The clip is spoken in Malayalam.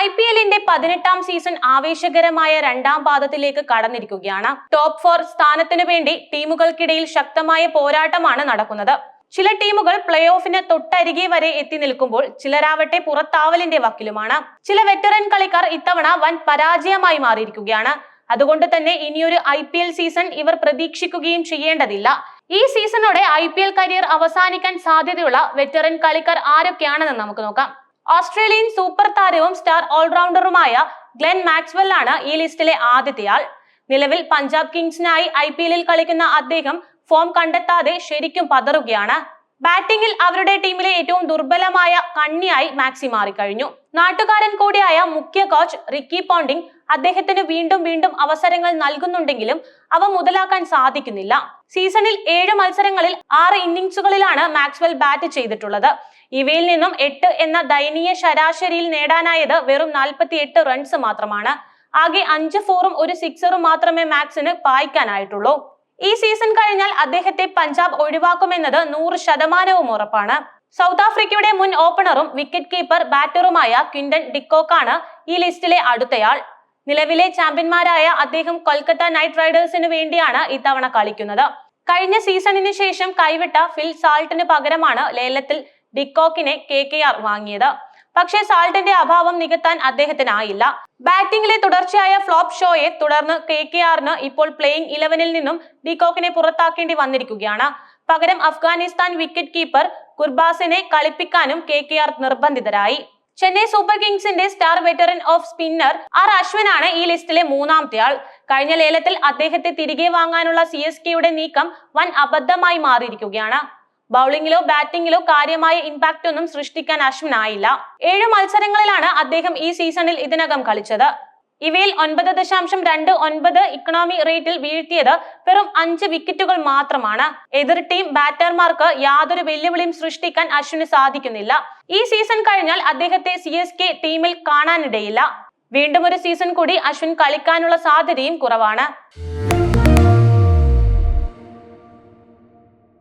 IPLന്റെ 18ാം സീസൺ ആവേശകരമായ രണ്ടാം പാദത്തിലേക്ക് കടന്നിരിക്കുകയാണ്. ടോപ്പ് 4 സ്ഥാനത്തിനു വേണ്ടി ടീമുകൾക്കിടയിൽ ശക്തമായ പോരാട്ടമാണ് നടക്കുന്നത്. ചില ടീമുകൾ പ്ലേ ഓഫിന് തൊട്ടരികെ വരെ എത്തി നിൽക്കുമ്പോൾ ചിലരാവട്ടെ പുറത്താവലിന്റെ വക്കിലുമാണ്. ചില വെറ്ററൻ കളിക്കാർ ഇത്തവണ വൻ പരാജയമായി മാറിയിരിക്കുകയാണ്. അതുകൊണ്ട് തന്നെ ഇനിയൊരു IPL സീസൺ ഇവർ പ്രതീക്ഷിക്കുകയും ചെയ്യേണ്ടതില്ല. ഈ സീസണോടെ IPL കരിയർ അവസാനിക്കാൻ സാധ്യതയുള്ള വെറ്ററൻ കളിക്കാർ ആരൊക്കെയാണെന്ന് നമുക്ക് നോക്കാം. ഓസ്ട്രേലിയൻ സൂപ്പർ താരവും സ്റ്റാർ ഓൾറൗണ്ടറുമായ ഗ്ലെൻ മാക്സ്വെൽ ആണ് ഈ ലിസ്റ്റിലെ ആദ്യത്തെയാൾ. നിലവിൽ പഞ്ചാബ് കിങ്സിനായി IPLൽ കളിക്കുന്ന അദ്ദേഹം ഫോം കണ്ടെത്താതെ ശരിക്കും പതറുകയാണ്. ബാറ്റിംഗിൽ അവരുടെ ടീമിലെ ഏറ്റവും ദുർബലമായ കണ്ണിയായി മാക്സി മാറിക്കഴിഞ്ഞു. നാട്ടുകാരൻ കൂടിയായ മുഖ്യ കോച്ച് റിക്കി പോണ്ടിംഗ് അദ്ദേഹത്തിന് വീണ്ടും അവസരങ്ങൾ നൽകുന്നുണ്ടെങ്കിലും അവ മുതലാക്കാൻ സാധിക്കുന്നില്ല. സീസണിൽ 7 മത്സരങ്ങളിൽ 6 ഇന്നിംഗ്സുകളിലാണ് മാക്സ്വെൽ ബാറ്റ് ചെയ്തിട്ടുള്ളത്. ഇവയിൽ നിന്നും 8 എന്ന ദയനീയ ശരാശരിയിൽ നേടാനായത് വെറും 48 റൺസ് മാത്രമാണ്. ആകെ 5 4ഉം 1 6ഉം മാത്രമേ മാക്സിന് പായിക്കാനായിട്ടുള്ളൂ. ഈ സീസൺ കഴിഞ്ഞാൽ അദ്ദേഹത്തെ പഞ്ചാബ് ഒഴിവാക്കുമെന്നത് 100% ഉറപ്പാണ്. സൗത്ത് ആഫ്രിക്കയുടെ മുൻ ഓപ്പണറും വിക്കറ്റ് കീപ്പർ ബാറ്ററുമായ ക്വിന്റൺ ഡിക്കോക്കാണ് ഈ ലിസ്റ്റിലെ അടുത്തയാൾ. നിലവിലെ ചാമ്പ്യന്മാരായ അദ്ദേഹം കൊൽക്കത്ത നൈറ്റ് റൈഡേഴ്സിന് വേണ്ടിയാണ് ഇത്തവണ കളിക്കുന്നത്. കഴിഞ്ഞ സീസണിന് ശേഷം കൈവിട്ട ഫിൽ സാൾട്ടിന് പകരമാണ് ലേലത്തിൽ ഡിക്കോക്കിനെ KKR വാങ്ങിയത്. പക്ഷേ സാൾട്ടിന്റെ അഭാവം നികത്താൻ അദ്ദേഹത്തിനായില്ല. ബാറ്റിംഗിലെ തുടർച്ചയായ ഫ്ലോപ്പ് ഷോയെ തുടർന്ന് KKRന് ഇപ്പോൾ പ്ലേയിങ് 11ൽ നിന്നും ഡിക്കോക്കിനെ പുറത്താക്കേണ്ടി വന്നിരിക്കുകയാണ്. പകരം അഫ്ഗാനിസ്ഥാൻ വിക്കറ്റ് കീപ്പർ ഗുർബാസിനെ കളിപ്പിക്കാനും KKR നിർബന്ധിതരായി. ചെന്നൈ സൂപ്പർ കിങ്സിന്റെ സ്റ്റാർ വെറ്ററൻ ഓഫ് സ്പിന്നർ അശ്വിനാണ് ഈ ലിസ്റ്റിലെ മൂന്നാമത്തെ ആൾ. കഴിഞ്ഞ ലേലത്തിൽ അദ്ദേഹത്തെ തിരികെ വാങ്ങാനുള്ള CSKയുടെ നീക്കം വൻ അബദ്ധമായി മാറിയിരിക്കുകയാണ്. ബൗളിംഗിലോ ബാറ്റിംഗിലോ കാര്യമായ ഇമ്പാക്റ്റ് ഒന്നും സൃഷ്ടിക്കാൻ അശ്വിനായില്ല. 7 മത്സരങ്ങളിലാണ് അദ്ദേഹം ഈ സീസണിൽ ഇതിനകം കളിച്ചത്. ഇവയിൽ 9.29 ഇക്കണോമി റേറ്റിൽ വീഴ്ത്തിയത് വെറും 5 വിക്കറ്റുകൾ മാത്രമാണ്. എതിർ ടീം ബാറ്റർമാർക്ക് യാതൊരു വെല്ലുവിളിയും സൃഷ്ടിക്കാൻ അശ്വിന് സാധിക്കുന്നില്ല. ഈ സീസൺ കഴിഞ്ഞാൽ അദ്ദേഹത്തെ CSK ടീമിൽ കാണാനിടയില്ല. വീണ്ടും ഒരു സീസൺ കൂടി അശ്വിൻ കളിക്കാനുള്ള സാധ്യതയും കുറവാണ്.